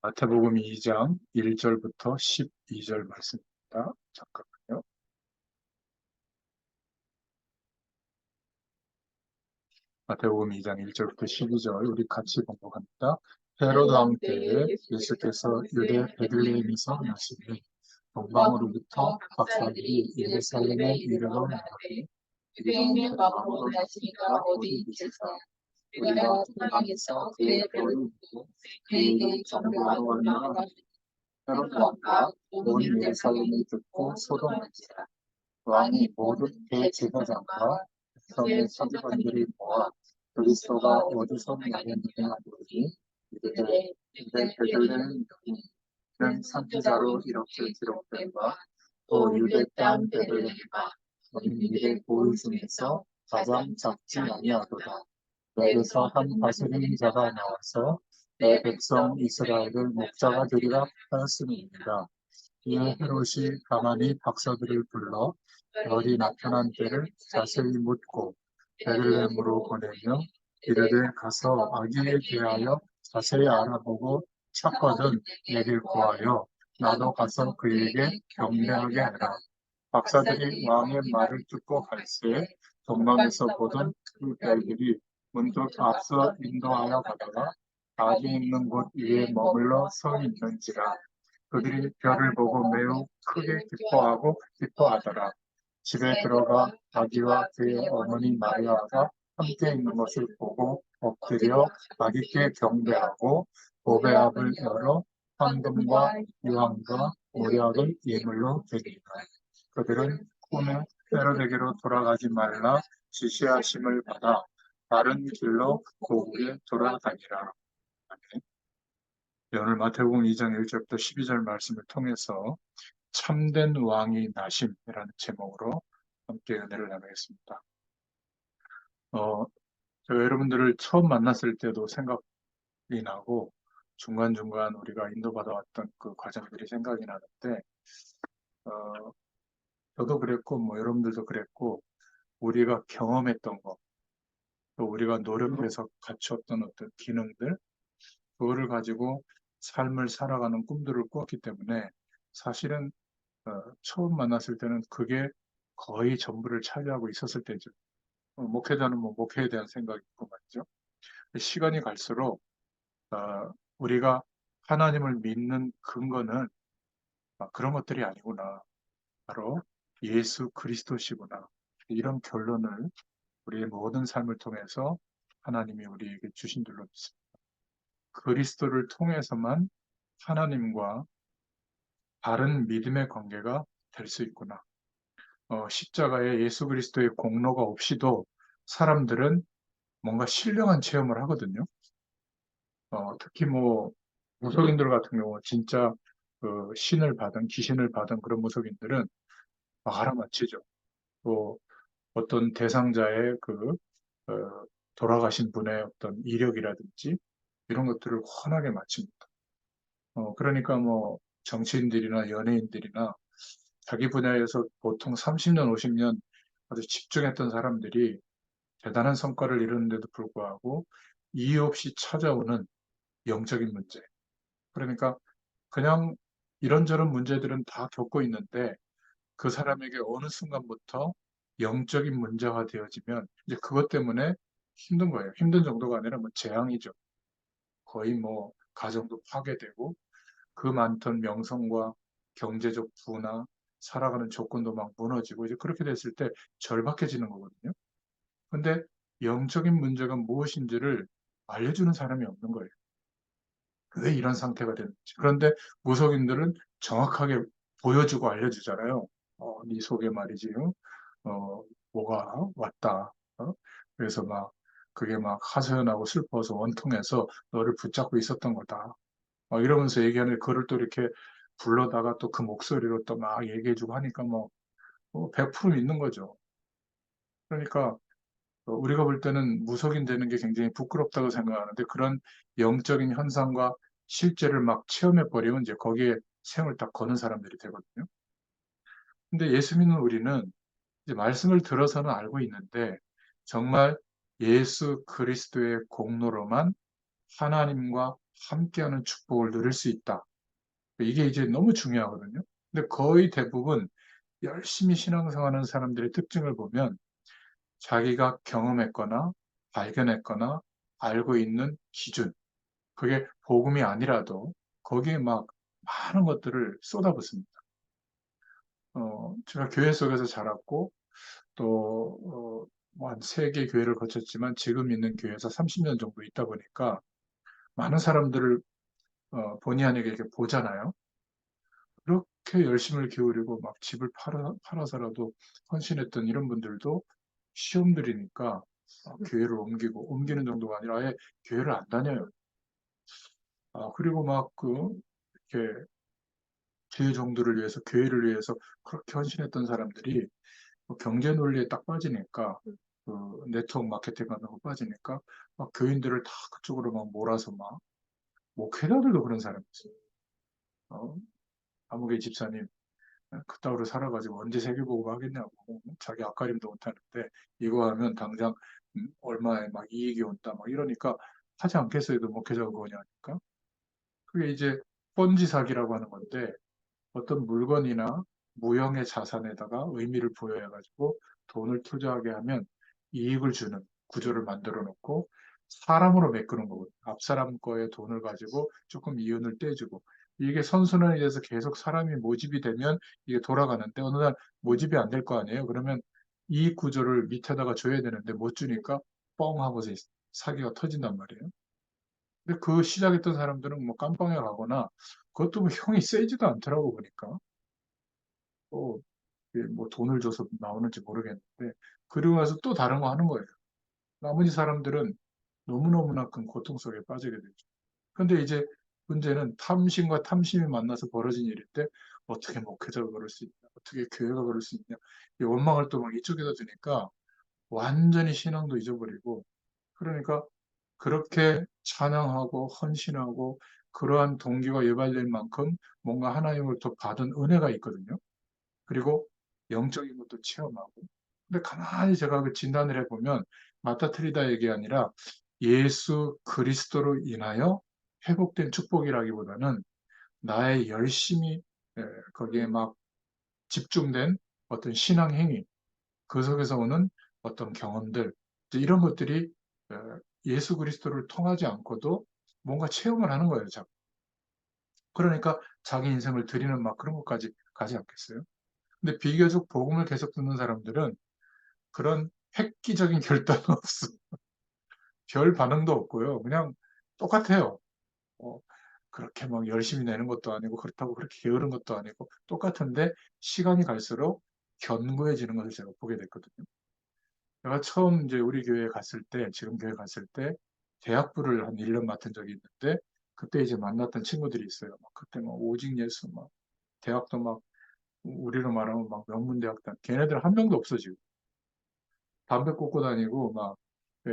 마태복음 2장 1절부터 12절 말씀입니다. 잠깐만요. 마태복음 2장 1절부터 12절 우리 같이 봉독합니다. 헤로드 왕 때에 예수께서 유대 베들레헴에서 나시니 동방으로부터 박사들이 예루살렘에 이르러 나가니 유대인의 마음으로 나시니까 어디 있겠어. 우리가 동방에서 그의 별을 보고 그에게 경배하러 왔나가 헤롯 왕과 온 예루살렘이 듣고 소동한지라. 왕이 모든 대제사장과 백성의 서기관들이 모아 그리스도가 어디서 나겠느냐 물으니 이르되 유대 베들레헴 는 선지자로 이렇게 기록된바 또 유대 땅 베들레헴아 너는 미래 고을 중에서 가장 작지 아니하도다. 너에서 한 다스리는 자가 나와서 내 백성 이스라엘을 목자가 되리라 하였음이니라. 이에 헤롯이 가만히 박사들을 불러 별이 나타난 때를 자세히 묻고 베들레헴으로 보내며 이르되 가서 아기에 대하여 자세히 알아보고 찾거든 내게 구하여 나도 가서 그에게 경배하게 하라. 박사들이 왕의 말을 듣고 갈새 동방에서 보던 그 별들이 문득 앞서 인도하여 가다가 아기 있는 곳 위에 머물러 서 있는지라. 그들이 별을 보고 매우 크게 기뻐하고 기뻐하더라. 집에 들어가 아기와 그의 어머니 마리아가 함께 있는 것을 보고 엎드려 아기께 경배하고 보배압을 열어 황금과 유황과 모략을 예물로 드리니라. 그들은 꿈에 헤롯에게로 돌아가지 말라 지시하심을 받아 다른 길로 고국에 돌아다니라. 오늘 마태복음 2장 1절부터 12절 말씀을 통해서 참된 왕이 나심이라는 제목으로 함께 은혜를 나누겠습니다. 제가 여러분들을 처음 만났을 때도 생각이 나고 중간중간 우리가 인도받아왔던 그 과정들이 생각이 나는데 어, 저도 그랬고 뭐 여러분들도 그랬고 우리가 경험했던 것, 또 우리가 노력해서 갖췄던 어떤 기능들, 그거를 가지고 삶을 살아가는 꿈들을 꾸었기 때문에 사실은 처음 만났을 때는 그게 거의 전부를 차지하고 있었을 때죠. 목회자는 뭐 목회에 대한 생각이 있고 말이죠. 시간이 갈수록 우리가 하나님을 믿는 근거는 그런 것들이 아니구나. 바로 예수 그리스도시구나. 이런 결론을 우리의 모든 삶을 통해서 하나님이 우리에게 주신 줄로 믿습니다. 그리스도를 통해서만 하나님과 바른 믿음의 관계가 될 수 있구나. 십자가에 예수 그리스도의 공로가 없이도 사람들은 뭔가 신령한 체험을 하거든요. 특히 뭐 무속인들 같은 경우 진짜 그 귀신을 받은 그런 무속인들은 막 알아맞히죠. 또 어떤 대상자의 어, 돌아가신 분의 어떤 이력이라든지 이런 것들을 훤하게 맞춥니다. 그러니까 뭐 정치인들이나 연예인들이나 자기 분야에서 보통 30년, 50년 아주 집중했던 사람들이 대단한 성과를 이루는데도 불구하고 이유 없이 찾아오는 영적인 문제. 그러니까 그냥 이런저런 문제들은 다 겪고 있는데 그 사람에게 어느 순간부터 영적인 문제가 되어지면 이제 그것 때문에 힘든 거예요. 힘든 정도가 아니라 뭐 재앙이죠. 거의 뭐 가정도 파괴되고 그 많던 명성과 경제적 부나 살아가는 조건도 막 무너지고 이제 그렇게 됐을 때 절박해지는 거거든요. 근데 영적인 문제가 무엇인지를 알려주는 사람이 없는 거예요. 왜 이런 상태가 됐는지. 그런데 무속인들은 정확하게 보여주고 알려주잖아요. 네 속에 말이지, 뭐가 왔다. 그래서 막 그게 막 하소연하고 슬퍼서 원통해서 너를 붙잡고 있었던 거다. 이러면서 얘기하는데 그걸 또 이렇게 불러다가 또 그 목소리로 또 막 얘기해주고 하니까 뭐 100% 믿는 거죠. 그러니까 우리가 볼 때는 무속인 되는 게 굉장히 부끄럽다고 생각하는데 그런 영적인 현상과 실제를 막 체험해 버리면 이제 거기에 생을 딱 거는 사람들이 되거든요. 근데 예수 믿는 우리는 이제 말씀을 들어서는 알고 있는데 정말 예수 그리스도의 공로로만 하나님과 함께하는 축복을 누릴 수 있다. 이게 이제 너무 중요하거든요. 근데 거의 대부분 열심히 신앙생활하는 사람들의 특징을 보면 자기가 경험했거나 발견했거나 알고 있는 기준, 그게 복음이 아니라도 거기에 막 많은 것들을 쏟아붓습니다. 제가 교회 속에서 자랐고 또 뭐한 3개 교회를 거쳤지만 지금 있는 교회에서 30년 정도 있다 보니까 많은 사람들을 본의 아니게 이렇게 보잖아요. 그렇게 열심을 기울이고 막 집을 팔아서라도 헌신했던 이런 분들도 시험 들이니까 교회를 옮기는 정도가 아니라 아예 교회를 안 다녀요. 그리고 막 이렇게 주의 정도를 위해서, 교회를 위해서 그렇게 헌신했던 사람들이 경제 논리에 딱 빠지니까, 그 네트워크 마케팅 같은 거 빠지니까, 막 교인들을 다 그쪽으로 막 몰아서 막, 목회자들도 그런 사람이 있어요. 어, 아무개 집사님, 그따위로 살아가지고 언제 세계보고 하겠냐고, 자기 앞가림도 못하는데, 이거 하면 당장 얼마에 막 이익이 온다, 막 이러니까 하지 않겠어요, 목회자가 그거냐니까. 그게 이제 펀지 사기라고 하는 건데, 어떤 물건이나 무형의 자산에다가 의미를 부여해가지고 돈을 투자하게 하면 이익을 주는 구조를 만들어 놓고 사람으로 메꾸는 거거든요. 앞사람 거에 돈을 가지고 조금 이윤을 떼주고 이게 선순환이 돼서 계속 사람이 모집이 되면 이게 돌아가는데 어느 날 모집이 안 될 거 아니에요. 그러면 이익 구조를 밑에다가 줘야 되는데 못 주니까 뻥 하고서 사기가 터진단 말이에요. 근데 그 시작했던 사람들은 뭐 깜빵에 가거나 그것도 뭐 형이 세지도 않더라고 보니까. 또 뭐 돈을 줘서 나오는지 모르겠는데 그리고 나서 또 다른 거 하는 거예요. 나머지 사람들은 너무너무나 큰 고통 속에 빠지게 되죠. 근데 이제 문제는 탐심과 탐심이 만나서 벌어진 일인데 어떻게 목회자가 그럴 수 있냐, 어떻게 교회가 그럴 수 있냐, 이 원망을 또 막 이쪽에다 두니까 완전히 신앙도 잊어버리고 그러니까 그렇게 찬양하고 헌신하고 그러한 동기가 유발될 만큼 뭔가 하나님을 더 받은 은혜가 있거든요. 그리고 영적인 것도 체험하고. 근데 가만히 제가 그 진단을 해보면 마따트리다 얘기 아니라 예수 그리스도로 인하여 회복된 축복이라기보다는 나의 열심히 거기에 막 집중된 어떤 신앙 행위, 그 속에서 오는 어떤 경험들, 이제 이런 것들이 예수 그리스도를 통하지 않고도 뭔가 체험을 하는 거예요. 그러니까 자기 인생을 드리는 막 그런 것까지 가지 않겠어요? 근데 비교적 복음을 계속 듣는 사람들은 그런 획기적인 결단은 없어. 별 반응도 없고요. 그냥 똑같아요. 어, 그렇게 막 열심히 내는 것도 아니고 그렇다고 그렇게 게으른 것도 아니고 똑같은데 시간이 갈수록 견고해지는 것을 제가 보게 됐거든요. 제가 처음 이제 우리 교회 갔을 때, 지금 교회 갔을 때 대학부를 한 1년 맡은 적이 있는데 그때 이제 만났던 친구들이 있어요. 막 그때 막 오직 예수 막 대학도 막 우리로 말하면 막 명문대학 다 걔네들 한 명도 없어 지금. 담배 꽂고 다니고 막 예,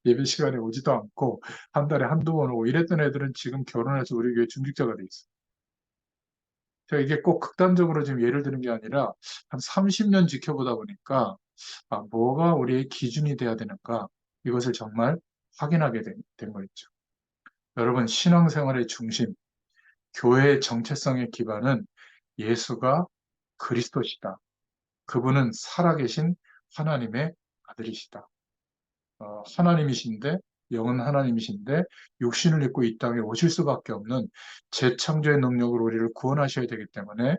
예배 시간에 오지도 않고 한 달에 한두 번 오고 이랬던 애들은 지금 결혼해서 우리 교회 중직자가 돼 있어. 제가 이게 꼭 극단적으로 지금 예를 드는 게 아니라 한 30년 지켜보다 보니까 뭐가 우리의 기준이 돼야 되는가 이것을 정말 확인하게 된 거 있죠. 여러분 신앙생활의 중심, 교회의 정체성의 기반은 예수가 그리스도시다. 그분은 살아계신 하나님의 아들이시다. 하나님이신데 영은 하나님이신데 육신을 입고 이 땅에 오실 수밖에 없는 재창조의 능력으로 우리를 구원하셔야 되기 때문에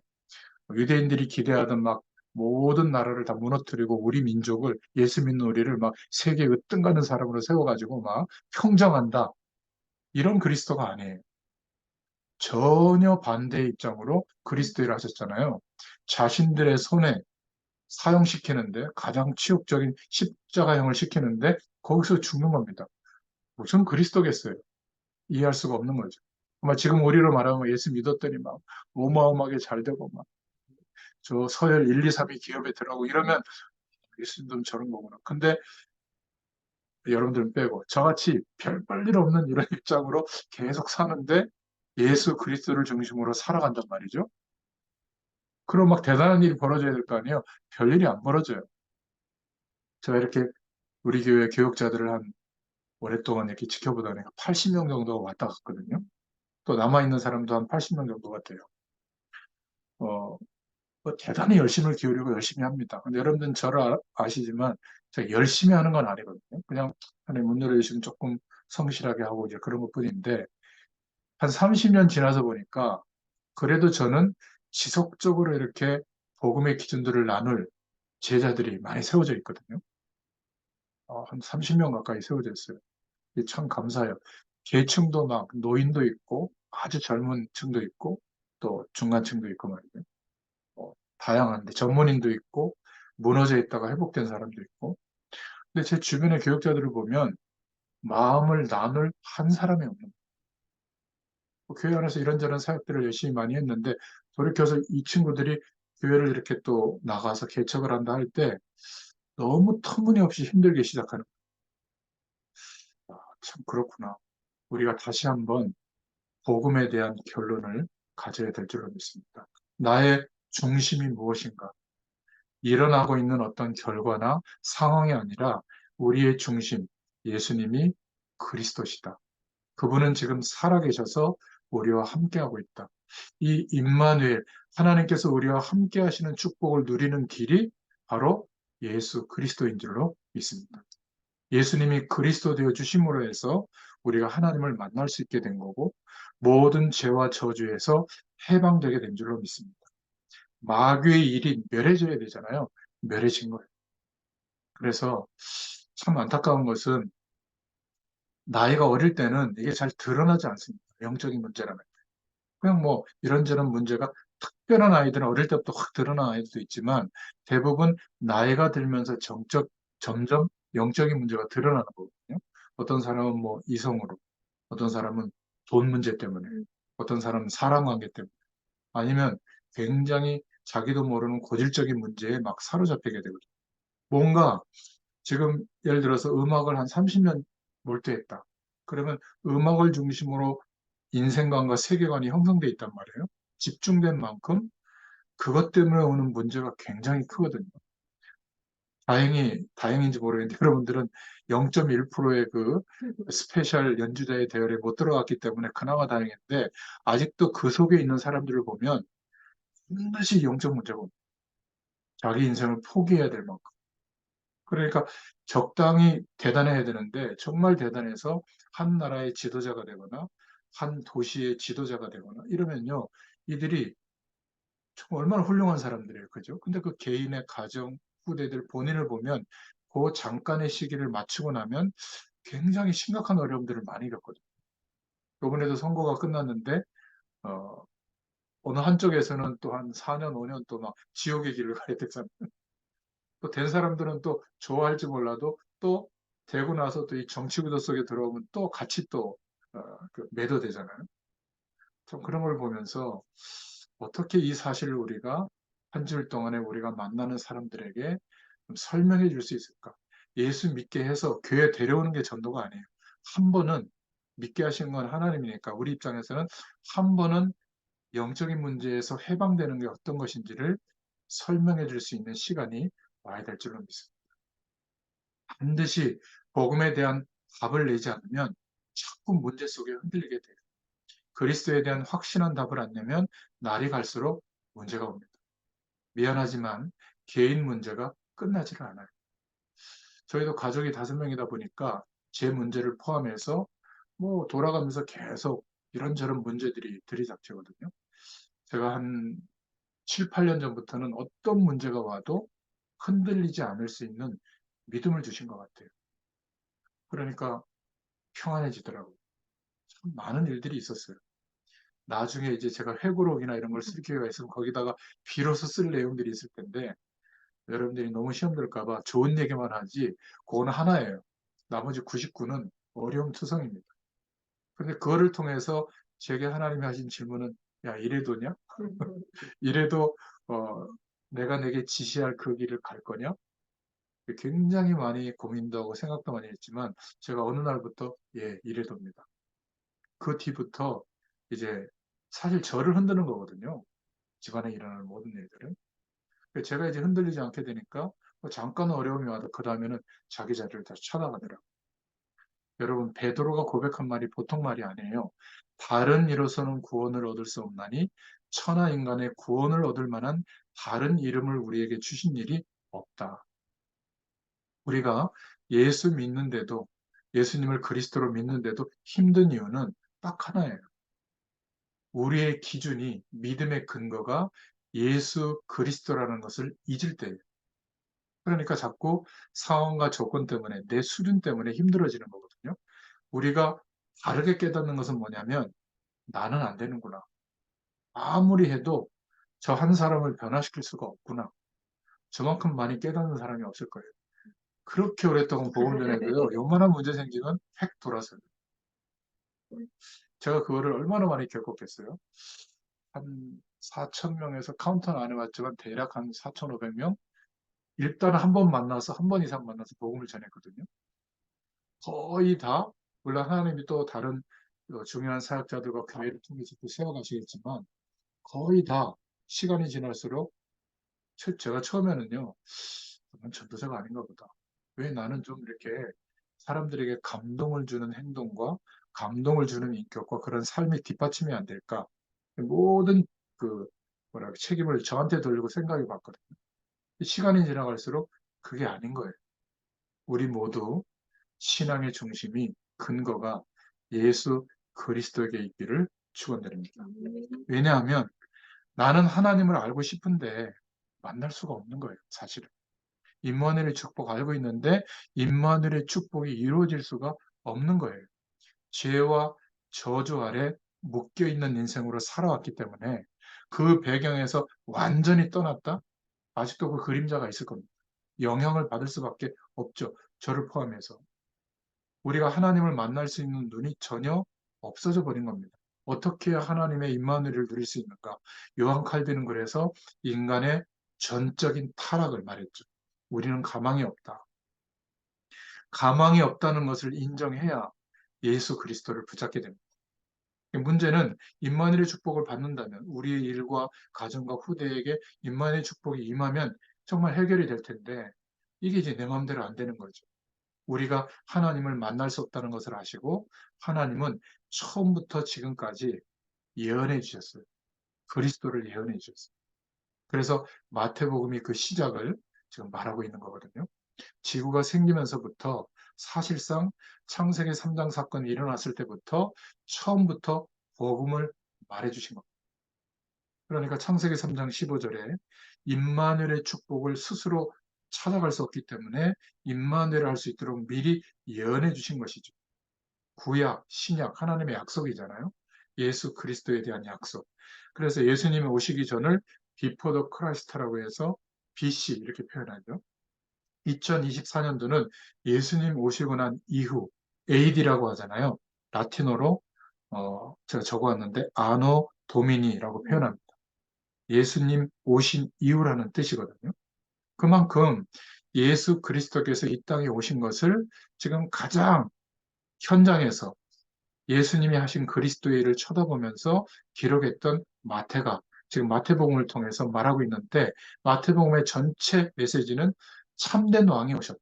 유대인들이 기대하던 막 모든 나라를 다 무너뜨리고 우리 민족을 예수 믿는 우리를 막 세계 으뜸 가는 사람으로 세워가지고 막 평정한다. 이런 그리스도가 아니에요. 전혀 반대의 입장으로 그리스도를 하셨잖아요. 자신들의 손에 사형시키는데 가장 치욕적인 십자가형을 시키는데 거기서 죽는 겁니다. 무슨 그리스도겠어요? 이해할 수가 없는 거죠. 아마 지금 우리로 말하면 예수 믿었더니 막 어마어마하게 잘 되고 막 저 서열 1, 2, 3위 기업에 들어가고 이러면 예수님도 저런 거구나. 근데 여러분들은 빼고 저같이 별 볼일 없는 이런 입장으로 계속 사는데 예수 그리스도를 중심으로 살아간단 말이죠. 그럼 막 대단한 일이 벌어져야 될 거 아니에요. 별일이 안 벌어져요. 제가 이렇게 우리 교회 교육자들을 한 오랫동안 이렇게 지켜보다 보니까 80명 정도가 왔다 갔거든요. 또 남아있는 사람도 한 80명 정도가 돼요. 어, 뭐 대단히 열심을 기울이고 열심히 합니다. 근데 여러분들은 저를 아시지만 제가 열심히 하는 건 아니거든요. 그냥 하나님 문 열어주시면 조금 성실하게 하고 이제 그런 것뿐인데 한 30년 지나서 보니까 그래도 저는 지속적으로 이렇게 복음의 기준들을 나눌 제자들이 많이 세워져 있거든요. 한 30명 가까이 세워져 있어요. 이게 참 감사해요. 계층도 막 노인도 있고 아주 젊은 층도 있고 또 중간층도 있고 말이죠. 다양한데 전문인도 있고 무너져 있다가 회복된 사람도 있고. 근데 제 주변의 교육자들을 보면 마음을 나눌 한 사람이 없는 거예요. 교회 안에서 이런저런 사역들을 열심히 많이 했는데 돌이켜서 이 친구들이 교회를 이렇게 또 나가서 개척을 한다 할 때 너무 터무니없이 힘들게 시작하는 거예요. 참 그렇구나. 우리가 다시 한번 복음에 대한 결론을 가져야 될 줄로 믿습니다. 나의 중심이 무엇인가? 일어나고 있는 어떤 결과나 상황이 아니라 우리의 중심, 예수님이 그리스도시다. 그분은 지금 살아계셔서 우리와 함께하고 있다. 이 임마누엘, 하나님께서 우리와 함께 하시는 축복을 누리는 길이 바로 예수 그리스도인 줄로 믿습니다. 예수님이 그리스도 되어 주심으로 해서 우리가 하나님을 만날 수 있게 된 거고 모든 죄와 저주에서 해방되게 된 줄로 믿습니다. 마귀의 일이 멸해져야 되잖아요. 멸해진 거예요. 그래서 참 안타까운 것은 나이가 어릴 때는 이게 잘 드러나지 않습니다. 영적인 문제라면. 그냥 뭐 이런저런 문제가 특별한 아이들은 어릴 때부터 확 드러난 아이들도 있지만 대부분 나이가 들면서 점점 영적인 문제가 드러나는 거거든요. 어떤 사람은 뭐 이성으로, 어떤 사람은 돈 문제 때문에, 어떤 사람은 사람 관계 때문에, 아니면 굉장히 자기도 모르는 고질적인 문제에 막 사로잡히게 되거든요. 뭔가 지금 예를 들어서 음악을 한 30년 몰두했다. 그러면 음악을 중심으로 인생관과 세계관이 형성돼 있단 말이에요. 집중된 만큼 그것 때문에 오는 문제가 굉장히 크거든요. 다행인지 모르겠는데 여러분들은 0.1%의 그 스페셜 연주자의 대열에 못 들어갔기 때문에 그나마 다행인데 아직도 그 속에 있는 사람들을 보면 반드시 영적 문제가 옵니다. 자기 인생을 포기해야 될 만큼. 그러니까 적당히 대단해야 되는데 정말 대단해서 한 나라의 지도자가 되거나 한 도시의 지도자가 되거나 이러면요. 이들이 정말 얼마나 훌륭한 사람들이에요. 그죠? 근데 그 개인의 가정, 후대들 본인을 보면 그 잠깐의 시기를 맞추고 나면 굉장히 심각한 어려움들을 많이 겪거든요. 이번에도 선거가 끝났는데 어, 어느 한쪽에서는 또 한 4년, 5년 또 막 지옥의 길을 가야 되잖아요. 또 된 사람들은 또 좋아할지 몰라도 또 되고 나서 또 이 정치 구도 속에 들어오면 또 같이 또 매도되잖아요. 좀 그런 걸 보면서 어떻게 이 사실을 우리가 한 주일 동안에 우리가 만나는 사람들에게 좀 설명해 줄 수 있을까? 예수 믿게 해서 교회 데려오는 게 전도가 아니에요. 한 번은 믿게 하신 건 하나님이니까 우리 입장에서는 한 번은 영적인 문제에서 해방되는 게 어떤 것인지를 설명해 줄 수 있는 시간이 와야 될 줄로 믿습니다. 반드시 복음에 대한 답을 내지 않으면 자꾸 문제 속에 흔들리게 돼요. 그리스도에 대한 확신한 답을 안 내면 날이 갈수록 문제가 옵니다. 미안하지만 개인 문제가 끝나지를 않아요. 저희도 가족이 5명이다 보니까 제 문제를 포함해서 뭐 돌아가면서 계속 이런저런 문제들이 들이닥치거든요. 제가 한 7, 8년 전부터는 어떤 문제가 와도 흔들리지 않을 수 있는 믿음을 주신 것 같아요. 그러니까 평안해지더라고요. 참 많은 일들이 있었어요. 나중에 이제 제가 회고록이나 이런 걸 쓸 기회가 있으면 거기다가 비로소 쓸 내용들이 있을 텐데 여러분들이 너무 시험 들까봐 좋은 얘기만 하지 그거는 하나예요. 나머지 99는 어려움 투성입니다. 근데 그거를 통해서 제게 하나님이 하신 질문은 야 이래도냐? 이래도 내가 내게 지시할 그 길을 갈 거냐? 굉장히 많이 고민도 하고 생각도 많이 했지만 제가 어느 날부터 예 이래도입니다. 그 뒤부터 이제 사실 저를 흔드는 거거든요. 집안에 일어나는 모든 일들은. 제가 이제 흔들리지 않게 되니까 뭐 잠깐 어려움이 와도 그 다음에는 자기 자리를 다시 찾아가더라고요. 여러분, 베드로가 고백한 말이 보통 말이 아니에요. 다른 이로서는 구원을 얻을 수 없나니 천하 인간의 구원을 얻을 만한 다른 이름을 우리에게 주신 일이 없다. 우리가 예수 믿는데도, 예수님을 그리스도로 믿는데도 힘든 이유는 딱 하나예요. 우리의 기준이, 믿음의 근거가 예수 그리스도라는 것을 잊을 때예요. 그러니까 자꾸 상황과 조건 때문에, 내 수준 때문에 힘들어지는 거거든요. 우리가 다르게 깨닫는 것은 뭐냐면, 나는 안 되는구나. 아무리 해도 저 한 사람을 변화시킬 수가 없구나. 저만큼 많이 깨닫는 사람이 없을 거예요. 그렇게 오랫동안 복음 전해도요, 요만한 문제 생기면 획 돌아서요. 제가 그거를 얼마나 많이 겪었겠어요? 한 4천 명에서 카운터는 안 해봤지만 대략 한 4,500명? 일단 한 번 만나서, 한 번 이상 만나서 복음을 전했거든요. 거의 다, 물론 하나님이 또 다른 중요한 사역자들과 교회를 통해서 또 세워가시겠지만, 거의 다 시간이 지날수록 제가 처음에는요, 난 전도사가 아닌가 보다. 왜 나는 좀 이렇게 사람들에게 감동을 주는 행동과 감동을 주는 인격과 그런 삶이 뒷받침이 안 될까? 모든 그 책임을 저한테 돌리고 생각해 봤거든요. 시간이 지나갈수록 그게 아닌 거예요. 우리 모두 신앙의 중심이 근거가 예수 그리스도에게 있기를 축원드립니다. 왜냐하면 나는 하나님을 알고 싶은데 만날 수가 없는 거예요, 사실은. 임마누엘의 축복 알고 있는데 임마누엘의 축복이 이루어질 수가 없는 거예요. 죄와 저주 아래 묶여 있는 인생으로 살아왔기 때문에 그 배경에서 완전히 떠났다? 아직도 그 그림자가 있을 겁니다. 영향을 받을 수밖에 없죠. 저를 포함해서. 우리가 하나님을 만날 수 있는 눈이 전혀 없어져 버린 겁니다. 어떻게 하나님의 임마누엘을 누릴 수 있는가? 요한 칼빈은 그래서 인간의 전적인 타락을 말했죠. 우리는 가망이 없다. 가망이 없다는 것을 인정해야 예수 그리스도를 붙잡게 됩니다. 문제는 임마누엘의 축복을 받는다면 우리의 일과 가정과 후대에게 임마누엘의 축복이 임하면 정말 해결이 될 텐데 이게 이제 내 마음대로 안 되는 거죠. 우리가 하나님을 만날 수 없다는 것을 아시고 하나님은 처음부터 지금까지 예언해 주셨어요. 그리스도를 예언해 주셨어요. 그래서 마태복음이 그 시작을 지금 말하고 있는 거거든요. 지구가 생기면서부터 사실상 창세기 3장 사건이 일어났을 때부터 처음부터 복음을 말해 주신 겁니다. 그러니까 창세기 3장 15절에 임마누엘의 축복을 스스로 찾아갈 수 없기 때문에 임마누엘을 할 수 있도록 미리 예언해 주신 것이죠. 구약, 신약, 하나님의 약속이잖아요. 예수 그리스도에 대한 약속. 그래서 예수님이 오시기 전을 Before the Christ라고 해서 BC 이렇게 표현하죠. 2024년도는 예수님 오시고 난 이후 AD라고 하잖아요. 라틴어로 제가 적어왔는데 아노 도미니라고 표현합니다. 예수님 오신 이후라는 뜻이거든요. 그만큼 예수 그리스도께서 이 땅에 오신 것을 지금 가장 현장에서 예수님이 하신 그리스도의 일을 쳐다보면서 기록했던 마태가 지금 마태복음을 통해서 말하고 있는데 마태복음의 전체 메시지는 참된 왕이 오셨다.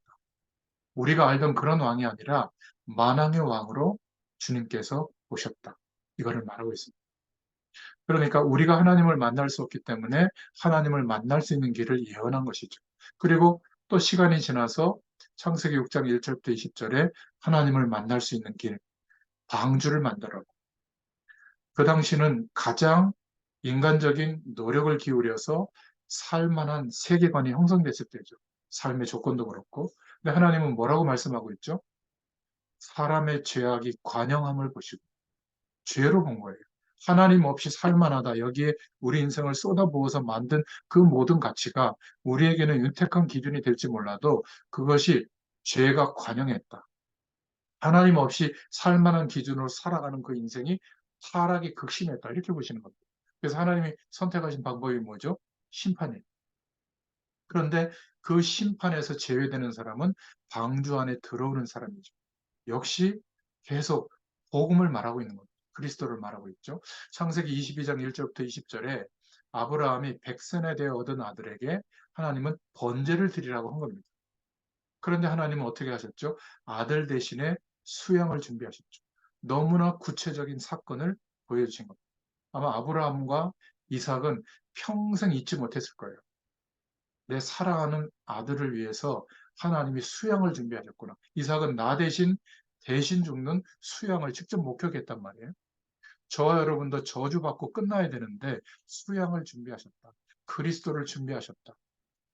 우리가 알던 그런 왕이 아니라 만왕의 왕으로 주님께서 오셨다. 이거를 말하고 있습니다. 그러니까 우리가 하나님을 만날 수 없기 때문에 하나님을 만날 수 있는 길을 예언한 것이죠. 그리고 또 시간이 지나서 창세기 6장 1절부터 20절에 하나님을 만날 수 있는 길, 방주를 만들어. 그 당시는 가장 인간적인 노력을 기울여서 살만한 세계관이 형성됐을 때죠. 삶의 조건도 그렇고. 근데 하나님은 뭐라고 말씀하고 있죠? 사람의 죄악이 관영함을 보시고 죄로 본 거예요. 하나님 없이 살만하다. 여기에 우리 인생을 쏟아부어서 만든 그 모든 가치가 우리에게는 윤택한 기준이 될지 몰라도 그것이 죄가 관영했다. 하나님 없이 살만한 기준으로 살아가는 그 인생이 타락이 극심했다. 이렇게 보시는 겁니다. 그래서 하나님이 선택하신 방법이 뭐죠? 심판이에요. 그런데 그 심판에서 제외되는 사람은 방주 안에 들어오는 사람이죠. 역시 계속 복음을 말하고 있는 겁니다. 그리스도를 말하고 있죠. 창세기 22장 1절부터 20절에 아브라함이 백세에 대해 얻은 아들에게 하나님은 번제를 드리라고 한 겁니다. 그런데 하나님은 어떻게 하셨죠? 아들 대신에 수양을 준비하셨죠. 너무나 구체적인 사건을 보여주신 겁니다. 아마 아브라함과 이삭은 평생 잊지 못했을 거예요. 내 사랑하는 아들을 위해서 하나님이 수양을 준비하셨구나. 이삭은 나 대신 죽는 수양을 직접 목격했단 말이에요. 저와 여러분도 저주받고 끝나야 되는데 수양을 준비하셨다. 그리스도를 준비하셨다.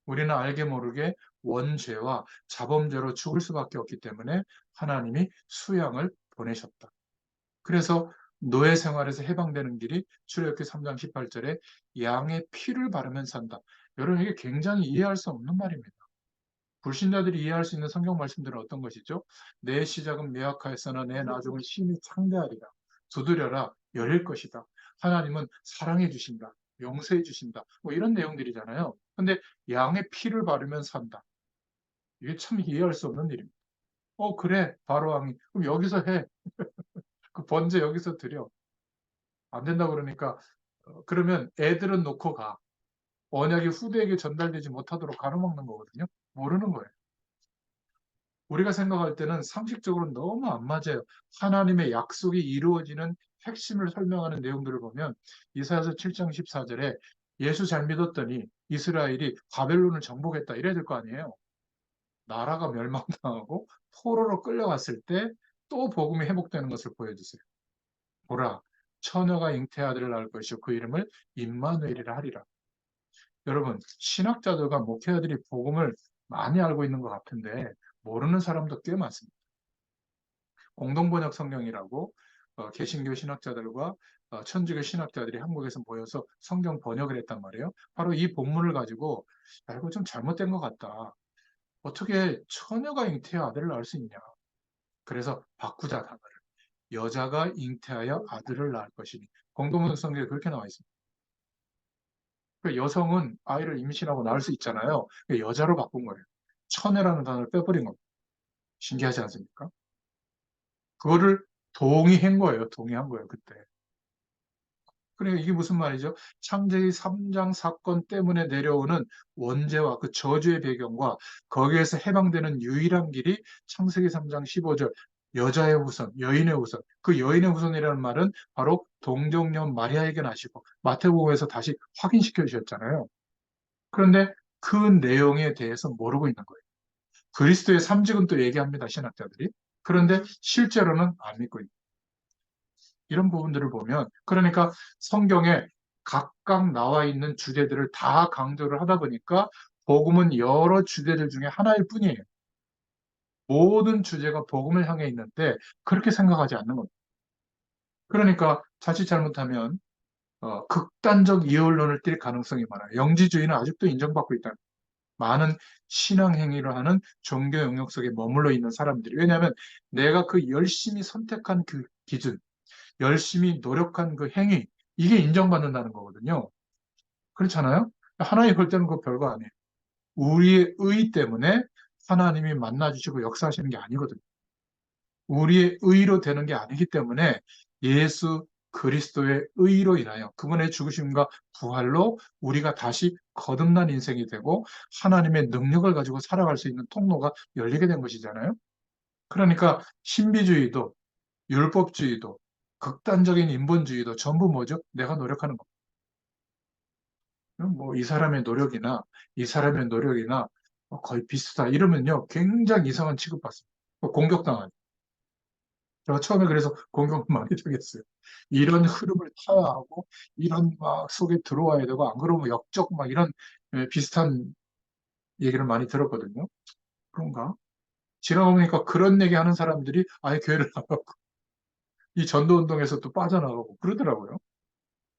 우리는 알게 모르게 원죄와 자범죄로 죽을 수밖에 없기 때문에 하나님이 수양을 보내셨다. 그래서 노예 생활에서 해방되는 길이 출애굽기 3장 18절에 양의 피를 바르면 산다. 여러분 이게 굉장히 이해할 수 없는 말입니다. 불신자들이 이해할 수 있는 성경 말씀들은 어떤 것이죠? 내 시작은 미약하였으나 내 나중은 심히 창대하리라. 두드려라 열릴 것이다. 하나님은 사랑해 주신다. 용서해 주신다. 뭐 이런 내용들이잖아요. 근데 양의 피를 바르면 산다. 이게 참 이해할 수 없는 일입니다. 그래 바로왕이 그럼 여기서 해. 그 번제 여기서 드려. 안 된다 그러니까 그러면 애들은 놓고 가. 언약이 후대에게 전달되지 못하도록 가로막는 거거든요. 모르는 거예요. 우리가 생각할 때는 상식적으로 너무 안 맞아요. 하나님의 약속이 이루어지는 핵심을 설명하는 내용들을 보면 이사야서 7장 14절에 예수 잘 믿었더니 이스라엘이 바벨론을 정복했다 이래야 될 거 아니에요. 나라가 멸망당하고 포로로 끌려갔을 때 또 복음이 회복되는 것을 보여주세요. 보라, 처녀가 잉태 아들을 낳을 것이요 그 이름을 임마누엘이라 하리라. 여러분, 신학자들과 목회자들이 복음을 많이 알고 있는 것 같은데 모르는 사람도 꽤 많습니다. 공동번역 성경이라고 개신교 신학자들과 천주교 신학자들이 한국에서 모여서 성경 번역을 했단 말이에요. 바로 이 본문을 가지고 이거 좀 잘못된 것 같다. 어떻게 처녀가 잉태해 아들을 낳을 수 있냐. 그래서 바꾸자 단어를. 여자가 잉태하여 아들을 낳을 것이니. 공동번역 성경에 그렇게 나와 있습니다. 여성은 아이를 임신하고 낳을 수 있잖아요. 여자로 바꾼 거예요. 처녀라는 단어를 빼버린 겁니다. 신기하지 않습니까? 그거를 동의한 거예요. 동의한 거예요. 그때. 그러니까 이게 무슨 말이죠? 창세기 3장 사건 때문에 내려오는 원죄와 그 저주의 배경과 거기에서 해방되는 유일한 길이 창세기 3장 15절 여자의 후손, 여인의 후손. 그 여인의 후손이라는 말은 바로 동정녀 마리아에게 나시고 마태복음에서 다시 확인시켜 주셨잖아요. 그런데 그 내용에 대해서 모르고 있는 거예요. 그리스도의 삼직은 또 얘기합니다, 신학자들이. 그런데 실제로는 안 믿고 있는 이런 부분들을 보면 그러니까 성경에 각각 나와 있는 주제들을 다 강조를 하다 보니까 복음은 여러 주제들 중에 하나일 뿐이에요. 모든 주제가 복음을 향해 있는데 그렇게 생각하지 않는 겁니다. 그러니까 자칫 잘못하면 극단적 이율론을 띌 가능성이 많아요. 영지주의는 아직도 인정받고 있다. 많은 신앙 행위를 하는 종교 영역 속에 머물러 있는 사람들이. 왜냐하면 내가 그 열심히 선택한 그 기준, 열심히 노력한 그 행위, 이게 인정받는다는 거거든요. 그렇잖아요? 하나님 볼 때는 그 별거 아니에요. 우리의 의 때문에 하나님이 만나주시고 역사하시는 게 아니거든요. 우리의 의로 되는 게 아니기 때문에 예수 그리스도의 의로 인하여 그분의 죽으심과 부활로 우리가 다시 거듭난 인생이 되고 하나님의 능력을 가지고 살아갈 수 있는 통로가 열리게 된 것이잖아요. 그러니까 신비주의도 율법주의도 극단적인 인본주의도 전부 뭐죠? 내가 노력하는 거. 뭐 이 사람의 노력이나 이 사람의 노력이나 거의 비슷하다 이러면요 굉장히 이상한 취급받습니다. 공격당하죠. 제가 처음에 그래서 공격을 많이 당했어요. 이런 흐름을 타야 하고 이런 막 속에 들어와야 되고 안 그러면 역적 막 이런 비슷한 얘기를 많이 들었거든요. 그런가? 지나고 보니까 그런 얘기 하는 사람들이 아예 교회를 나가고 이 전도운동에서 또 빠져나가고 그러더라고요.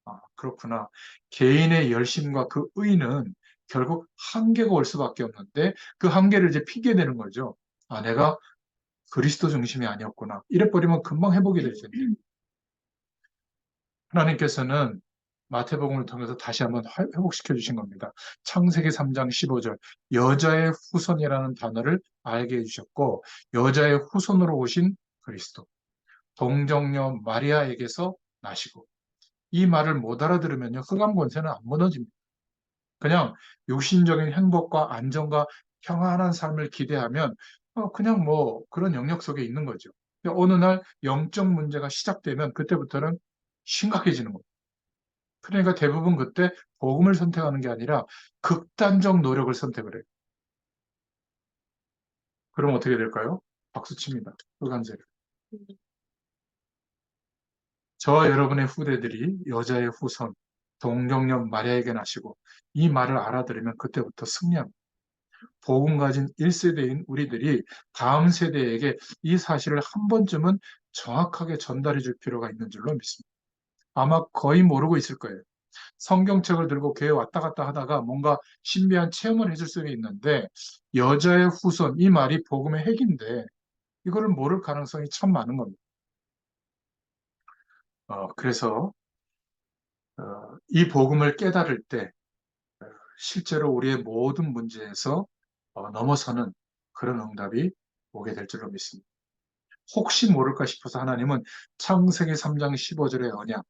아, 그렇구나. 개인의 열심과 그 의는 결국 한계가 올 수밖에 없는데 그 한계를 이제 피게 되는 거죠. 아, 내가 그리스도 중심이 아니었구나. 이래버리면 금방 회복이 될 텐데. 하나님께서는 마태복음을 통해서 다시 한번 회복시켜 주신 겁니다. 창세기 3장 15절 여자의 후손이라는 단어를 알게 해주셨고 여자의 후손으로 오신 그리스도 동정녀 마리아에게서 나시고 이 말을 못 알아들으면요 흑암 권세는 안 무너집니다. 그냥 육신적인 행복과 안정과 평안한 삶을 기대하면 그냥 뭐 그런 영역 속에 있는 거죠. 근데 어느 날 영적 문제가 시작되면 그때부터는 심각해지는 거예요. 그러니까 대부분 그때 복음을 선택하는 게 아니라 극단적 노력을 선택을 해요. 그럼 어떻게 될까요? 박수 칩니다. 흑안제. 저와 여러분의 후대들이 여자의 후손, 동정녀 마리아에게 나시고 이 말을 알아들으면 그때부터 승리합니다. 복음 가진 1세대인 우리들이 다음 세대에게 이 사실을 한 번쯤은 정확하게 전달해 줄 필요가 있는 줄로 믿습니다. 아마 거의 모르고 있을 거예요. 성경책을 들고 교회 왔다 갔다 하다가 뭔가 신비한 체험을 해줄 수는 있는데 여자의 후손 이 말이 복음의 핵인데 이거를 모를 가능성이 참 많은 겁니다. 그래서 이 복음을 깨달을 때 실제로 우리의 모든 문제에서 넘어서는 그런 응답이 오게 될 줄로 믿습니다. 혹시 모를까 싶어서 하나님은 창세기 3장 15절의 언약,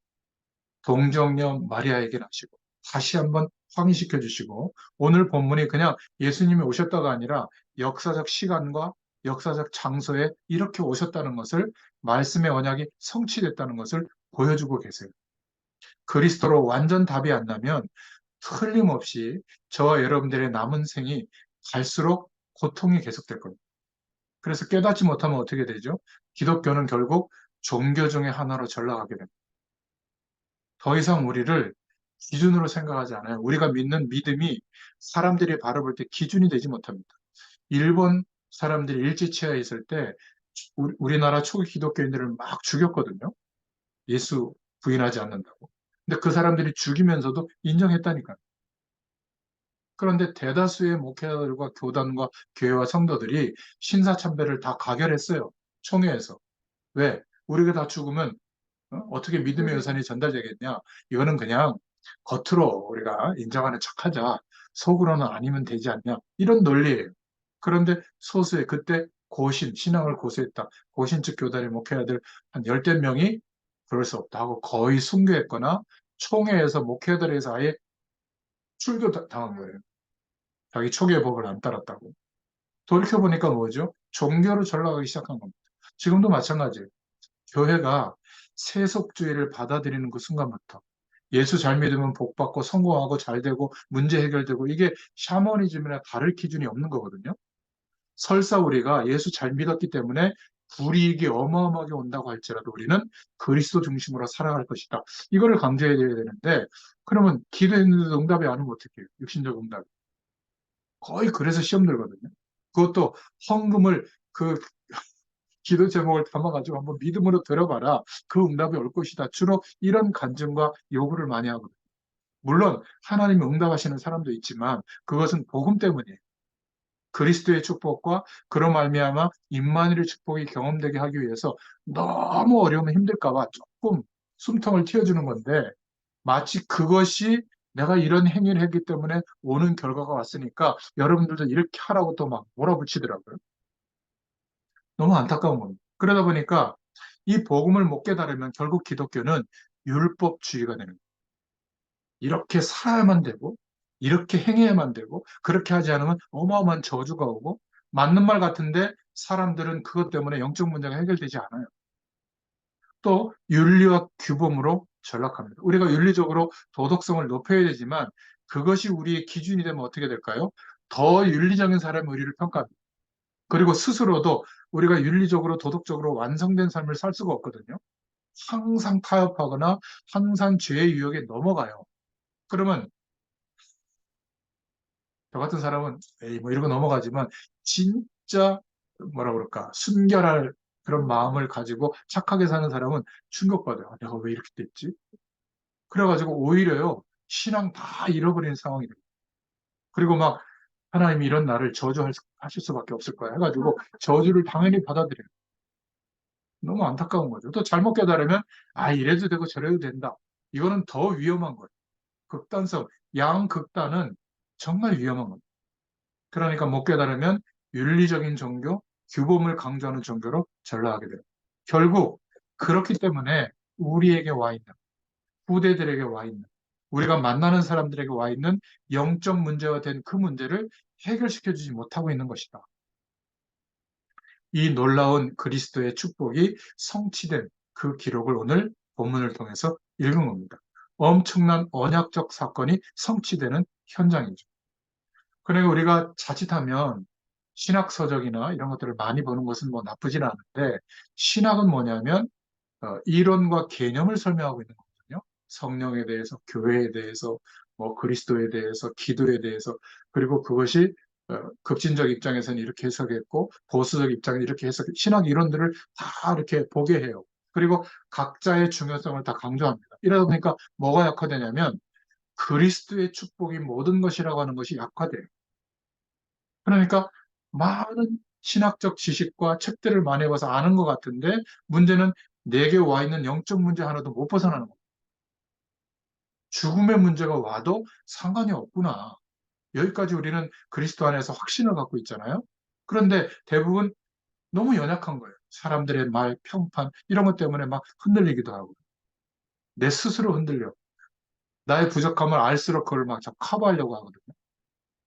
동정녀 마리아에게 하시고 다시 한번 확인시켜 주시고 오늘 본문이 그냥 예수님이 오셨다가 아니라 역사적 시간과 역사적 장소에 이렇게 오셨다는 것을 말씀의 언약이 성취됐다는 것을 보여주고 계세요. 그리스도로 완전 답이 안 나면 틀림없이 저와 여러분들의 남은 생이 갈수록 고통이 계속될 겁니다. 그래서 깨닫지 못하면 어떻게 되죠? 기독교는 결국 종교 중의 하나로 전락하게 됩니다. 더 이상 우리를 기준으로 생각하지 않아요. 우리가 믿는 믿음이 사람들이 바라볼 때 기준이 되지 못합니다. 일본 사람들이 일제치하에 있을 때 우리나라 초기 기독교인들을 막 죽였거든요. 예수 부인하지 않는다고. 근데 그 사람들이 죽이면서도 인정했다니까요. 그런데 대다수의 목회자들과 교단과 교회와 성도들이 신사참배를 다 가결했어요. 총회에서. 왜? 우리가 다 죽으면 떻게 믿음의 유산이 전달되겠냐? 이거는 그냥 겉으로 우리가 인정하는 척하자. 속으로는 아니면 되지 않냐? 이런 논리예요. 그런데 소수의 그때 신앙을 고수했다. 고신 측 교단의 목회자들 한 열댓 명이 그럴 수 없다 하고 거의 순교했거나 총회에서 목회자들에서 아예 출교 당한 거예요. 자기 초기의 법을 안 따랐다고. 돌이켜보니까 뭐죠? 종교로 전락하기 시작한 겁니다. 지금도 마찬가지예요. 교회가 세속주의를 받아들이는 그 순간부터 예수 잘 믿으면 복 받고 성공하고 잘 되고 문제 해결되고 이게 샤머니즘이나 다를 기준이 없는 거거든요. 설사 우리가 예수 잘 믿었기 때문에 불이익이 어마어마하게 온다고 할지라도 우리는 그리스도 중심으로 살아갈 것이다. 이거를 강조해야 되는데 그러면 기도했는데도 응답이 안 오면 어떡해요? 육신적 응답. 거의 그래서 시험 들거든요. 그것도 헌금을 그 기도 제목을 담아가지고 한번 믿음으로 들어봐라. 그 응답이 올 것이다. 주로 이런 간증과 요구를 많이 하거든요. 물론 하나님이 응답하시는 사람도 있지만 그것은 복음 때문이에요. 그리스도의 축복과 그로 말미암아 임마누엘의 축복이 경험되게 하기 위해서 너무 어려우면 힘들까 봐 조금 숨통을 틔워주는 건데 마치 그것이 내가 이런 행위를 했기 때문에 오는 결과가 왔으니까 여러분들도 이렇게 하라고 또 막 몰아붙이더라고요. 너무 안타까운 겁니다. 그러다 보니까 이 복음을 못 깨달으면 결국 기독교는 율법주의가 되는 거예요. 이렇게 살아야만 되고, 이렇게 행해야만 되고, 그렇게 하지 않으면 어마어마한 저주가 오고, 맞는 말 같은데 사람들은 그것 때문에 영적 문제가 해결되지 않아요. 또 윤리와 규범으로 전락합니다. 우리가 윤리적으로 도덕성을 높여야 되지만 그것이 우리의 기준이 되면 어떻게 될까요? 더 윤리적인 사람이 우리를 평가합니다. 그리고 스스로도 우리가 윤리적으로 도덕적으로 완성된 삶을 살 수가 없거든요. 항상 타협하거나 항상 죄의 유혹에 넘어가요. 그러면 저 같은 사람은 에이 뭐 이러고 넘어가지만 진짜 뭐라 그럴까 순결할 그런 마음을 가지고 착하게 사는 사람은 충격받아요. 아, 내가 왜 이렇게 됐지? 그래가지고 오히려요 신앙 다 잃어버리는 상황이 돼요. 그리고 막 하나님이 이런 나를 저주하실 수밖에 없을 거야 해가지고 저주를 당연히 받아들여요. 너무 안타까운 거죠. 또 잘못 깨달으면 아 이래도 되고 저래도 된다. 이거는 더 위험한 거예요. 극단성, 양극단은 정말 위험한 겁니다. 그러니까 못 깨달으면 윤리적인 종교, 규범을 강조하는 종교로 전락하게 돼요. 결국 그렇기 때문에 우리에게 와 있는, 후대들에게 와 있는, 우리가 만나는 사람들에게 와 있는 영적 문제가 된 그 문제를 해결시켜 주지 못하고 있는 것이다. 이 놀라운 그리스도의 축복이 성취된 그 기록을 오늘 본문을 통해서 읽은 겁니다. 엄청난 언약적 사건이 성취되는 현장이죠. 그러니까 우리가 자칫하면 신학 서적이나 이런 것들을 많이 보는 것은 뭐 나쁘진 않은데, 신학은 뭐냐면 이론과 개념을 설명하고 있는 거거든요. 성령에 대해서, 교회에 대해서, 뭐 그리스도에 대해서, 기도에 대해서. 그리고 그것이 급진적 입장에서는 이렇게 해석했고 보수적 입장에서 이렇게 해석, 신학 이론들을 다 이렇게 보게 해요. 그리고 각자의 중요성을 다 강조합니다. 이러다 보니까 뭐가 약화되냐면 그리스도의 축복이 모든 것이라고 하는 것이 약화돼요. 그러니까 많은 신학적 지식과 책들을 많이 봐서 아는 것 같은데, 문제는 내게 와 있는 영적 문제 하나도 못 벗어나는 거예요. 죽음의 문제가 와도 상관이 없구나. 여기까지 우리는 그리스도 안에서 확신을 갖고 있잖아요. 그런데 대부분 너무 연약한 거예요. 사람들의 말, 평판 이런 것 때문에 막 흔들리기도 하고, 내 스스로 흔들려. 나의 부족함을 알수록 그걸 막 자꾸 커버하려고 하거든요.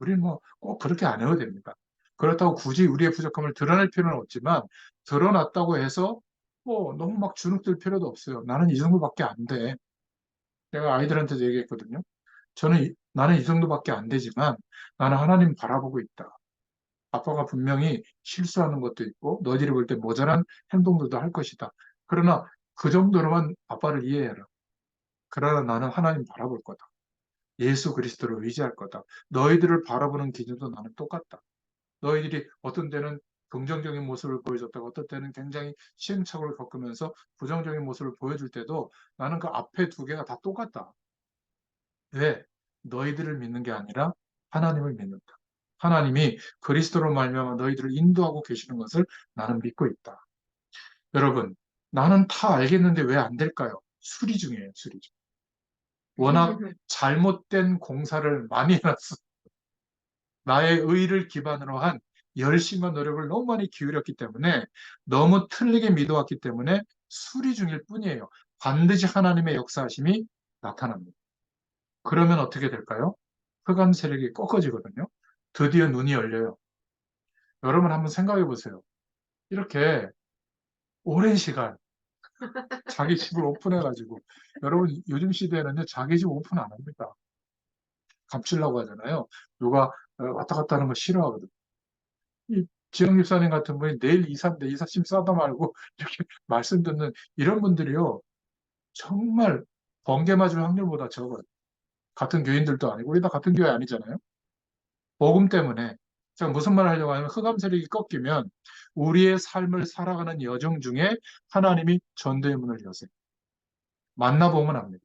우리는 뭐 꼭 그렇게 안 해도 됩니다. 그렇다고 굳이 우리의 부족함을 드러낼 필요는 없지만, 드러났다고 해서 뭐 너무 막 주눅들 필요도 없어요. 나는 이 정도밖에 안 돼. 내가 아이들한테도 얘기했거든요. 나는 이 정도밖에 안 되지만 나는 하나님 바라보고 있다. 아빠가 분명히 실수하는 것도 있고 너희들이 볼 때 모자란 행동들도 할 것이다. 그러나 그 정도로만 아빠를 이해해라. 그러나 나는 하나님 바라볼 거다. 예수 그리스도를 의지할 거다. 너희들을 바라보는 기준도 나는 똑같다. 너희들이 어떤 때는 긍정적인 모습을 보여줬다가 어떤 때는 굉장히 시행착오를 겪으면서 부정적인 모습을 보여줄 때도 나는 그 앞에 두 개가 다 똑같다. 왜? 너희들을 믿는 게 아니라 하나님을 믿는다. 하나님이 그리스도로 말미암아 너희들을 인도하고 계시는 것을 나는 믿고 있다. 여러분, 나는 다 알겠는데 왜 안 될까요? 수리 중이에요, 수리 중. 워낙 잘못된 공사를 많이 해놨어. 나의 의를 기반으로 한 열심과 노력을 너무 많이 기울였기 때문에, 너무 틀리게 믿어왔기 때문에 수리 중일 뿐이에요. 반드시 하나님의 역사하심이 나타납니다. 그러면 어떻게 될까요? 흑암 세력이 꺾어지거든요. 드디어 눈이 열려요. 여러분 한번 생각해 보세요. 이렇게 오랜 시간 자기 집을 오픈해가지고, 여러분 요즘 시대에는요 자기 집 오픈 안 합니다. 감추려고 하잖아요. 누가 왔다 갔다 하는 거 싫어하거든요. 이 지영 집사님 같은 분이 내일 이사인데 이삿짐 싸다 말고 이렇게 말씀 듣는 이런 분들이요, 정말 번개 맞을 확률보다 적어요. 같은 교인들도 아니고, 우리 다 같은 교회 아니잖아요. 복음 때문에. 제가 무슨 말을 하려고 하냐면, 흑암 세력이 꺾이면 우리의 삶을 살아가는 여정 중에 하나님이 전도의 문을 여세요. 만나보면 압니다.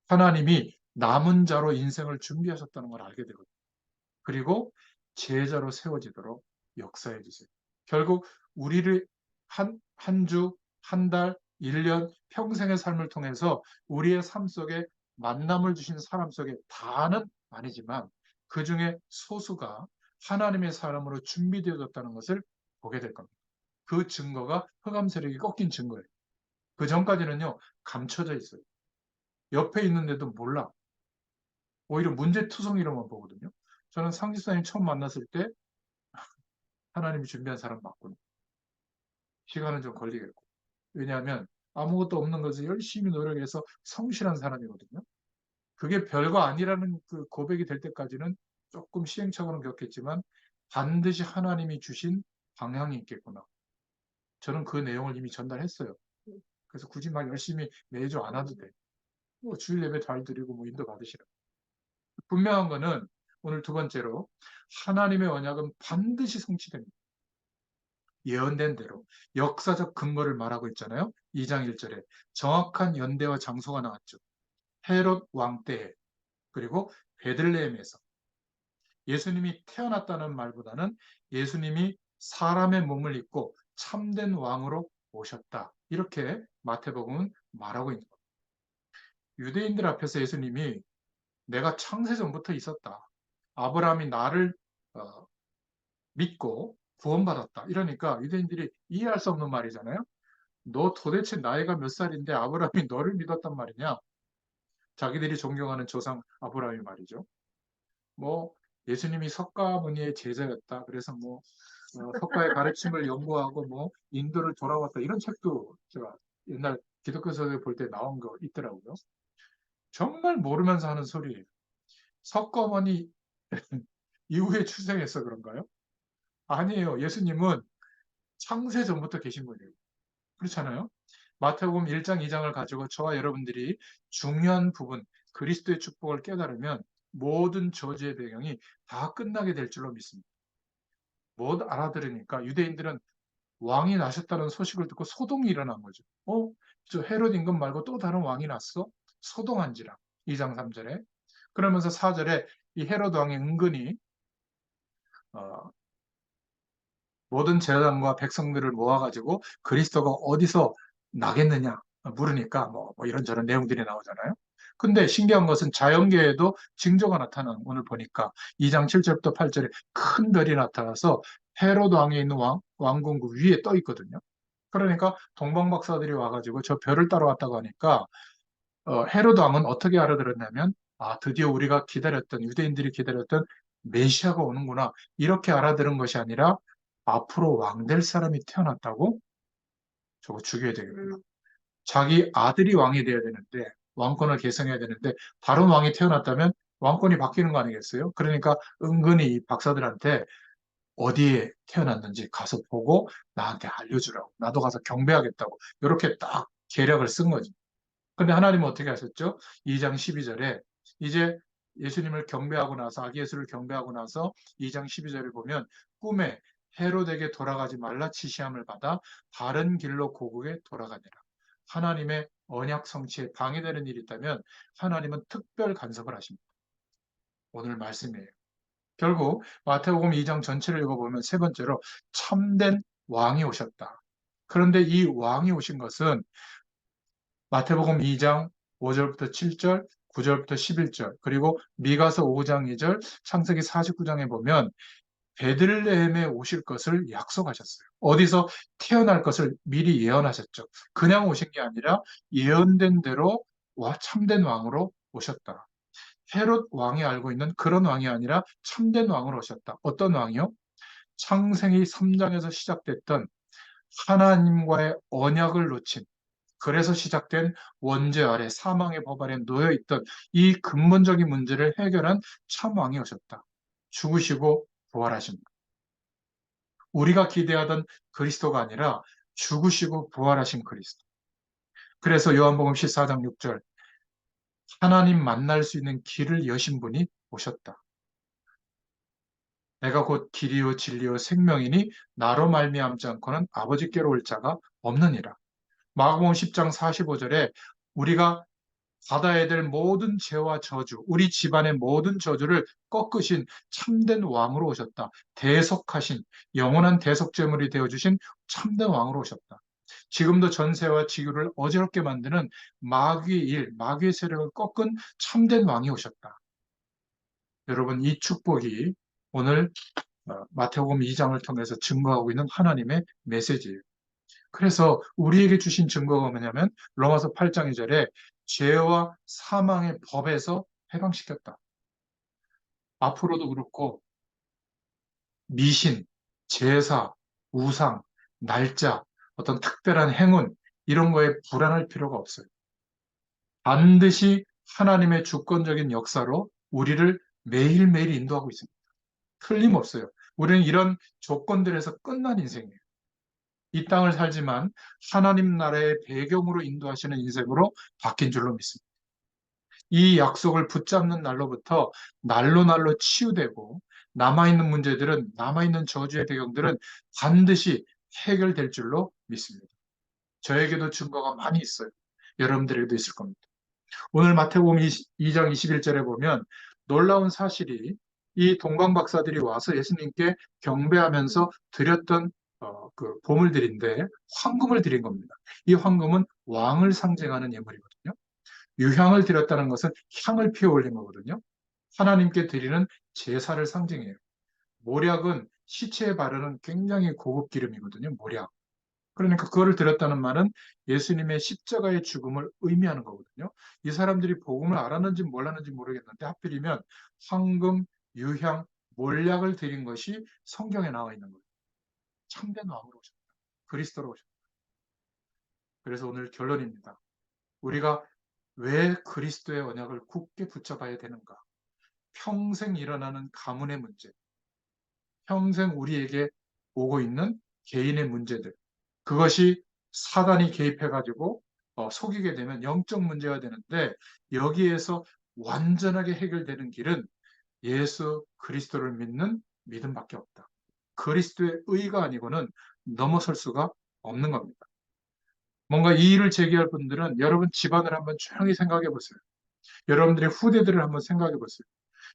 하나님이 남은 자로 인생을 준비하셨다는 걸 알게 되거든요. 그리고 제자로 세워지도록 역사해 주세요. 결국 우리를 한 주, 한 달, 1년, 평생의 삶을 통해서 우리의 삶 속에 만남을 주신 사람 속에 다는 아니지만 그 중에 소수가 하나님의 사람으로 준비되어졌다는 것을 보게 될 겁니다. 그 증거가 흑암 세력이 꺾인 증거예요. 그 전까지는요, 감춰져 있어요. 옆에 있는데도 몰라. 오히려 문제투성이로만 보거든요. 저는 상지사님 처음 만났을 때 하나님이 준비한 사람 맞구나. 시간은 좀 걸리겠고. 왜냐하면 아무것도 없는 것을 열심히 노력해서 성실한 사람이거든요. 그게 별거 아니라는 그 고백이 될 때까지는 조금 시행착오는 겪겠지만 반드시 하나님이 주신 방향이 있겠구나. 저는 그 내용을 이미 전달했어요. 그래서 굳이 막 열심히 매주 안 와도 돼. 뭐 주일 예배 잘 드리고 뭐 인도 받으시라. 분명한 거는 오늘 두 번째로, 하나님의 언약은 반드시 성취됩니다. 예언된 대로 역사적 근거를 말하고 있잖아요. 2장 1절에 정확한 연대와 장소가 나왔죠. 헤롯 왕 때에, 그리고 베들레헴에서. 예수님이 태어났다는 말보다는 예수님이 사람의 몸을 입고 참된 왕으로 오셨다. 이렇게 마태복음은 말하고 있는 겁니다. 유대인들 앞에서 예수님이 내가 창세 전부터 있었다. 아브라함이 나를 어, 믿고 구원받았다. 이러니까 유대인들이 이해할 수 없는 말이잖아요. 너 도대체 나이가 몇 살인데 아브라함이 너를 믿었단 말이냐? 자기들이 존경하는 조상 아브라함이 말이죠. 뭐 예수님이 석가모니의 제자였다. 그래서 뭐 석가의 가르침을 연구하고 뭐 인도를 돌아왔다 이런 책도 제가 옛날 기독교서에 볼 때 나온 거 있더라고요. 정말 모르면서 하는 소리예요. 석가모니 이후에 출생해서 그런가요? 아니에요. 예수님은 창세 전부터 계신 분이에요. 그렇잖아요. 마태복음 1장, 2장을 가지고 저와 여러분들이 중요한 부분, 그리스도의 축복을 깨달으면 모든 저주의 배경이 다 끝나게 될 줄로 믿습니다. 못 알아들으니까 유대인들은 왕이 나셨다는 소식을 듣고 소동이 일어난 거죠. 저 헤롯 임금 말고 또 다른 왕이 났어? 소동한지라. 2장 3절에. 그러면서 4절에 이 헤롯 왕이 은근히 어, 모든 제사장과 백성들을 모아가지고 그리스도가 어디서 나겠느냐 물으니까 뭐 이런저런 내용들이 나오잖아요. 근데 신기한 것은 자연계에도 징조가 나타나는 오늘 보니까 2장 7절부터 8절에 큰 별이 나타나서 헤롯 왕에 있는 왕궁 위에 떠 있거든요. 그러니까 동방박사들이 와가지고 저 별을 따라왔다고 하니까 헤롯 왕은 어떻게 알아들었냐면 드디어 우리가 기다렸던 유대인들이 기다렸던 메시아가 오는구나 이렇게 알아들은 것이 아니라 앞으로 왕 될 사람이 태어났다고 저거 죽여야 되겠구나. 자기 아들이 왕이 돼야 되는데 왕권을 계승해야 되는데 다른 왕이 태어났다면 왕권이 바뀌는 거 아니겠어요? 그러니까 은근히 박사들한테 어디에 태어났는지 가서 보고 나한테 알려주라고. 나도 가서 경배하겠다고. 이렇게 딱 계략을 쓴 거지. 근데 하나님은 어떻게 하셨죠? 2장 12절에 이제 예수님을 경배하고 나서 아기 예수를 경배하고 나서 2장 12절을 보면 꿈에 헤롯에게 돌아가지 말라 지시함을 받아 다른 길로 고국에 돌아가니라. 하나님의 언약 성취에 방해되는 일이 있다면 하나님은 특별 간섭을 하십니다. 오늘 말씀이에요. 결국 마태복음 2장 전체를 읽어보면 세 번째로 참된 왕이 오셨다. 그런데 이 왕이 오신 것은 마태복음 2장 5절부터 7절, 9절부터 11절, 그리고 미가서 5장 2절, 창세기 49장에 보면 베들레헴에 오실 것을 약속하셨어요. 어디서 태어날 것을 미리 예언하셨죠. 그냥 오신 게 아니라 예언된 대로 참된 왕으로 오셨다. 헤롯 왕이 알고 있는 그런 왕이 아니라 참된 왕으로 오셨다. 어떤 왕이요? 창세기 3장에서 시작됐던 하나님과의 언약을 놓친 그래서 시작된 원죄 아래 사망의 법 아래 놓여 있던 이 근본적인 문제를 해결한 참 왕이 오셨다. 죽으시고 부활하신다. 우리가 기대하던 그리스도가 아니라 죽으시고 부활하신 그리스도. 그래서 요한복음 14장 6절 하나님 만날 수 있는 길을 여신 분이 오셨다. 내가 곧 길이요 진리요 생명이니 나로 말미암지 않고는 아버지께로 올 자가 없느니라. 마가복음 10장 45절에 우리가 받아야 될 모든 죄와 저주, 우리 집안의 모든 저주를 꺾으신 참된 왕으로 오셨다. 대속하신 영원한 대속제물이 되어주신 참된 왕으로 오셨다. 지금도 전세와 지구를 어지럽게 만드는 마귀의 일, 마귀의 세력을 꺾은 참된 왕이 오셨다. 여러분, 이 축복이 오늘 마태복음 2장을 통해서 증거하고 있는 하나님의 메시지예요. 그래서 우리에게 주신 증거가 뭐냐면 로마서 8장 2절에 죄와 사망의 법에서 해방시켰다. 앞으로도 그렇고 미신, 제사, 우상, 날짜, 어떤 특별한 행운 이런 거에 불안할 필요가 없어요. 반드시 하나님의 주권적인 역사로 우리를 매일매일 인도하고 있습니다. 틀림없어요. 우리는 이런 조건들에서 끝난 인생이에요. 이 땅을 살지만 하나님 나라의 배경으로 인도하시는 인생으로 바뀐 줄로 믿습니다. 이 약속을 붙잡는 날로부터 날로 날로 치유되고 남아있는 문제들은 남아있는 저주의 배경들은 반드시 해결될 줄로 믿습니다. 저에게도 증거가 많이 있어요. 여러분들에게도 있을 겁니다. 오늘 마태복음 2장 21절에 보면 놀라운 사실이 이 동방 박사들이 와서 예수님께 경배하면서 드렸던 그 보물들인데 황금을 드린 겁니다. 이 황금은 왕을 상징하는 예물이거든요. 유향을 드렸다는 것은 향을 피워 올린 거거든요. 하나님께 드리는 제사를 상징해요. 모략은 시체에 바르는 굉장히 고급 기름이거든요. 모략. 그러니까 그거를 드렸다는 말은 예수님의 십자가의 죽음을 의미하는 거거든요. 이 사람들이 복음을 알았는지 몰랐는지 모르겠는데 하필이면 황금, 유향, 몰약을 드린 것이 성경에 나와 있는 거예요. 참된 왕으로 오셨다. 그리스도로 오셨다. 그래서 오늘 결론입니다. 우리가 왜 그리스도의 언약을 굳게 붙잡아야 되는가? 평생 일어나는 가문의 문제, 평생 우리에게 오고 있는 개인의 문제들, 그것이 사단이 개입해가지고 속이게 되면 영적 문제가 되는데, 여기에서 완전하게 해결되는 길은 예수 그리스도를 믿는 믿음밖에 없다. 그리스도의 의가 아니고는 넘어설 수가 없는 겁니다. 뭔가 이 일을 제기할 분들은 여러분 집안을 한번 조용히 생각해 보세요. 여러분들의 후대들을 한번 생각해 보세요.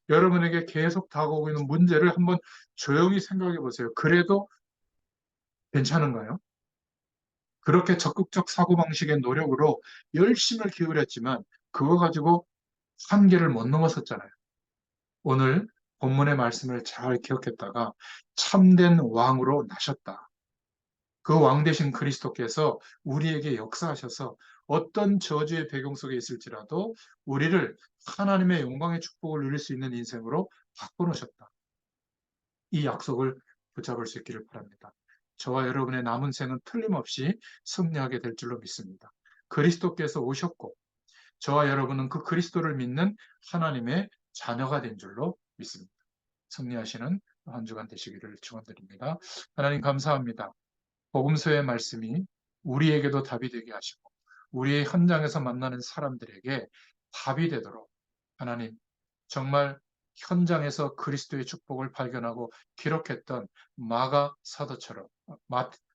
여러분에게 계속 다가오고 있는 문제를 한번 조용히 생각해 보세요. 그래도 괜찮은가요? 그렇게 적극적 사고방식의 노력으로 열심을 기울였지만 그거 가지고 한계를 못 넘어섰잖아요. 오늘 본문의 말씀을 잘 기억했다가 참된 왕으로 나셨다. 그 왕 되신 그리스도께서 우리에게 역사하셔서 어떤 저주의 배경 속에 있을지라도 우리를 하나님의 영광의 축복을 누릴 수 있는 인생으로 바꿔놓으셨다. 이 약속을 붙잡을 수 있기를 바랍니다. 저와 여러분의 남은 생은 틀림없이 승리하게 될 줄로 믿습니다. 그리스도께서 오셨고 저와 여러분은 그 그리스도를 믿는 하나님의 자녀가 된 줄로 믿습니다. 승리하시는 한 주간 되시기를 축원드립니다. 하나님 감사합니다. 복음서의 말씀이 우리에게도 답이 되게 하시고 우리의 현장에서 만나는 사람들에게 답이 되도록 하나님 정말 현장에서 그리스도의 축복을 발견하고 기록했던 마가 사도처럼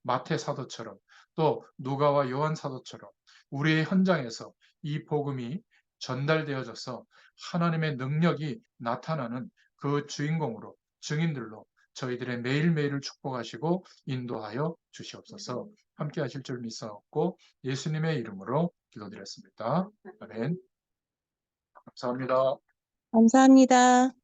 마태 사도처럼 또 누가와 요한 사도처럼 우리의 현장에서 이 복음이 전달되어져서 하나님의 능력이 나타나는 그 주인공으로 증인들로 저희들의 매일매일을 축복하시고 인도하여 주시옵소서. 함께 하실 줄 믿사옵고 예수님의 이름으로 기도드렸습니다. 아멘. 감사합니다. 감사합니다.